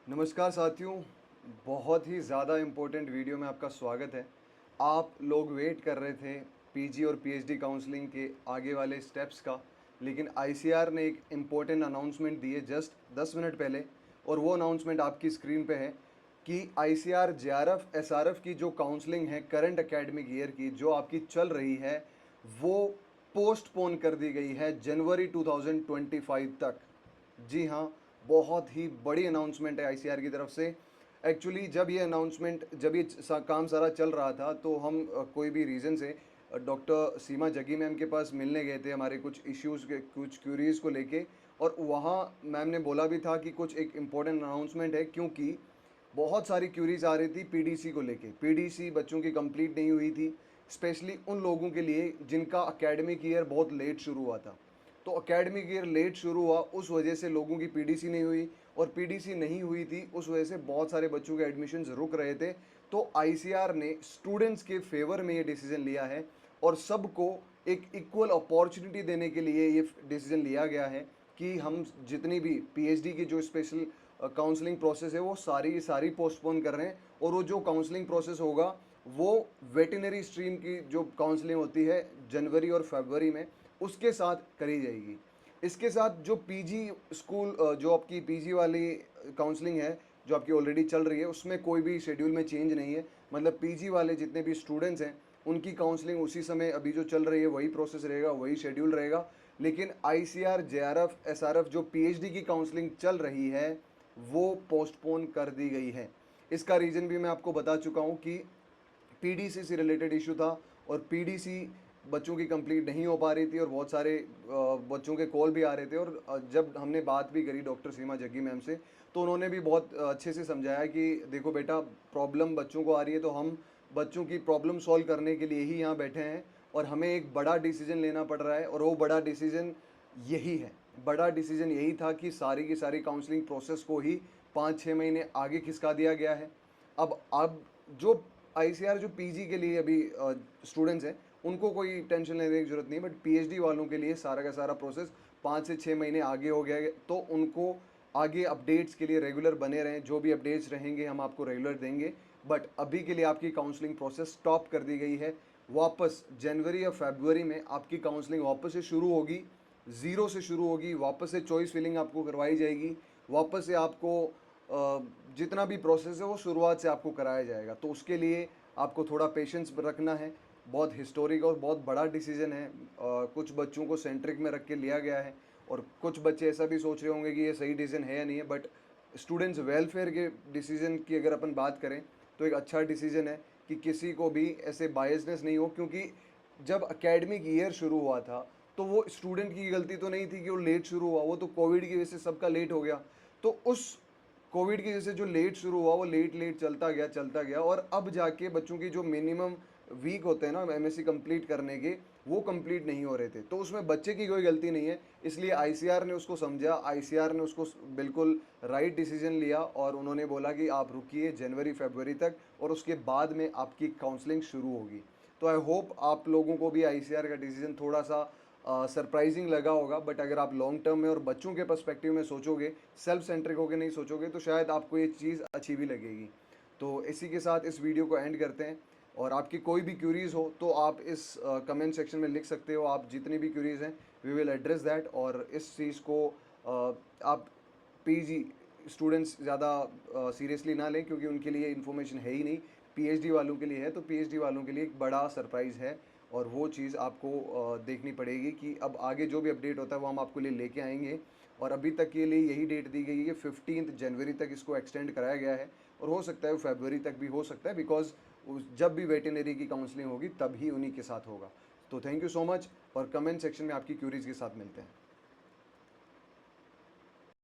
नमस्कार साथियों, बहुत ही ज़्यादा इम्पोर्टेंट वीडियो में आपका स्वागत है। आप लोग वेट कर रहे थे पीजी और पीएचडी काउंसलिंग के आगे वाले स्टेप्स का, लेकिन आईसीआर ने एक इम्पोर्टेंट अनाउंसमेंट दी है जस्ट 10 मिनट पहले। और वो अनाउंसमेंट आपकी स्क्रीन पे है कि आईसीआर जेआरएफ एसआरएफ की जो काउंसलिंग है करंट एकेडमिक ईयर की जो आपकी चल रही है, वो पोस्टपोन कर दी गई है जनवरी 2025 तक। जी हाँ, बहुत ही बड़ी अनाउंसमेंट है आईसीआर की तरफ से। एक्चुअली जब ये काम सारा चल रहा था तो हम कोई भी रीज़न से डॉक्टर सीमा जग्गी मैम के पास मिलने गए थे हमारे कुछ इश्यूज़ के कुछ क्यूरीज़ को लेके। और वहाँ मैम ने बोला भी था कि कुछ एक इम्पोर्टेंट अनाउंसमेंट है, क्योंकि बहुत सारी क्यूरीज आ रही थी पीडीसी को लेके। पीडीसी बच्चों की कंप्लीट नहीं हुई थी, स्पेशली उन लोगों के लिए जिनका एकेडमिक ईयर बहुत लेट शुरू हुआ था। तो एकेडमिक ईयर लेट शुरू हुआ, उस वजह से लोगों की पीडीसी नहीं हुई, और पीडीसी नहीं हुई थी उस वजह से बहुत सारे बच्चों के एडमिशन्स रुक रहे थे। तो आईसीआर ने स्टूडेंट्स के फेवर में ये डिसीजन लिया है और सबको एक इक्वल अपॉर्चुनिटी देने के लिए ये डिसीजन लिया गया है कि हम जितनी भी पीएचडी की जो स्पेशल काउंसलिंग प्रोसेस है वो सारी की सारी पोस्टपोन कर रहे हैं। और वो जो काउंसलिंग प्रोसेस होगा वो वेटिनरी स्ट्रीम की जो काउंसलिंग होती है जनवरी और फरवरी में, उसके साथ करी जाएगी। इसके साथ जो पीजी स्कूल जो आपकी पीजी वाली काउंसलिंग है जो आपकी ऑलरेडी चल रही है, उसमें कोई भी शेड्यूल में चेंज नहीं है। मतलब पीजी वाले जितने भी स्टूडेंट्स हैं उनकी काउंसलिंग उसी समय अभी जो चल रही है वही प्रोसेस रहेगा, वही शेड्यूल रहेगा। लेकिन आईसीआर जेआरएफ एसआरएफ जो पीएचडी की काउंसलिंग चल रही है वो पोस्टपोन कर दी गई है। इसका रीज़न भी मैं आपको बता चुका हूँ कि पीडीसी से रिलेटेड इशू था, और पीडीसी बच्चों की कंप्लीट नहीं हो पा रही थी और बहुत सारे बच्चों के कॉल भी आ रहे थे। और जब हमने बात भी करी डॉक्टर सीमा जग्गी मैम से, तो उन्होंने भी बहुत अच्छे से समझाया कि देखो बेटा, प्रॉब्लम बच्चों को आ रही है तो हम बच्चों की प्रॉब्लम सॉल्व करने के लिए ही यहाँ बैठे हैं, और हमें एक बड़ा डिसीजन लेना पड़ रहा है। और वो बड़ा डिसीजन यही है, बड़ा डिसीजन यही था कि सारी की सारी काउंसलिंग प्रोसेस को ही 5-6 महीने आगे खिसका दिया गया है। अब जो आईसीआर जो पीजी के लिए अभी स्टूडेंट्स हैं उनको कोई टेंशन लेने की ज़रूरत नहीं है, बट पीएचडी वालों के लिए सारा का सारा प्रोसेस 5 से 6 महीने आगे हो गया है। तो उनको आगे अपडेट्स के लिए रेगुलर बने रहें, जो भी अपडेट्स रहेंगे हम आपको रेगुलर देंगे। बट अभी के लिए आपकी काउंसलिंग प्रोसेस स्टॉप कर दी गई है। वापस जनवरी या फरवरी में आपकी काउंसलिंग वापस से शुरू होगी, ज़ीरो से शुरू होगी, वापस से चॉइस फिलिंग आपको करवाई जाएगी, वापस से आपको जितना भी प्रोसेस है वो शुरुआत से आपको कराया जाएगा। तो उसके लिए आपको थोड़ा पेशेंस रखना है। बहुत हिस्टोरिक और बहुत बड़ा डिसीजन है। कुछ बच्चों को सेंट्रिक में रख के लिया गया है, और कुछ बच्चे ऐसा भी सोच रहे होंगे कि ये सही डिसीजन है या नहीं है, बट स्टूडेंट्स वेलफेयर के डिसीजन की अगर अपन बात करें तो एक अच्छा डिसीजन है कि किसी को भी ऐसे बायसनेस नहीं हो। क्योंकि जब एकेडमिक ईयर शुरू हुआ था तो वो स्टूडेंट की गलती तो नहीं थी कि वो लेट शुरू हुआ, वो तो कोविड की वजह से सबका लेट हो गया। तो उस कोविड की वजह से जो लेट शुरू हुआ वो लेट लेट चलता गया, और अब जाके बच्चों की जो मिनिमम वीक होते हैं ना एमएससी कंप्लीट करने के, वो कंप्लीट नहीं हो रहे थे। तो उसमें बच्चे की कोई गलती नहीं है, इसलिए आईसीआर ने उसको समझा, आईसीआर ने उसको बिल्कुल राइट डिसीजन लिया, और उन्होंने बोला कि आप रुकिए जनवरी फरवरी तक, और उसके बाद में आपकी काउंसलिंग शुरू होगी। तो आई होप आप लोगों को भी आईसीआर का डिसीजन थोड़ा सा सरप्राइजिंग लगा होगा, बट अगर आप लॉन्ग टर्म में और बच्चों के पर्सपेक्टिव में सोचोगे, सेल्फ सेंट्रिक होकर नहीं सोचोगे, तो शायद आपको ये चीज़ अच्छी भी लगेगी। तो इसी के साथ इस वीडियो को एंड करते हैं। और आपकी कोई भी क्यूरीज़ हो तो आप इस कमेंट सेक्शन में लिख सकते हो। आप जितनी भी क्यूरीज़ हैं वी विल एड्रेस दैट। और इस चीज़ को आप पीजी स्टूडेंट्स ज़्यादा सीरियसली ना लें, क्योंकि उनके लिए इन्फॉर्मेशन है ही नहीं, पीएचडी वालों के लिए है। तो पीएचडी वालों के लिए एक बड़ा सरप्राइज़ है, और वो चीज़ आपको देखनी पड़ेगी कि अब आगे जो भी अपडेट होता है वो हम आपको लिए लेके आएंगे। और अभी तक के लिए यही डेट दी गई है कि 15 जनवरी तक इसको एक्सटेंड कराया गया है, और हो सकता है फरवरी तक भी हो सकता है, बिकॉज जब भी वेटनरी की काउंसलिंग होगी तब ही उन्हीं के साथ होगा। तो थैंक यू सो मच, और कमेंट सेक्शन में आपकी क्यूरीज़ के साथ मिलते हैं।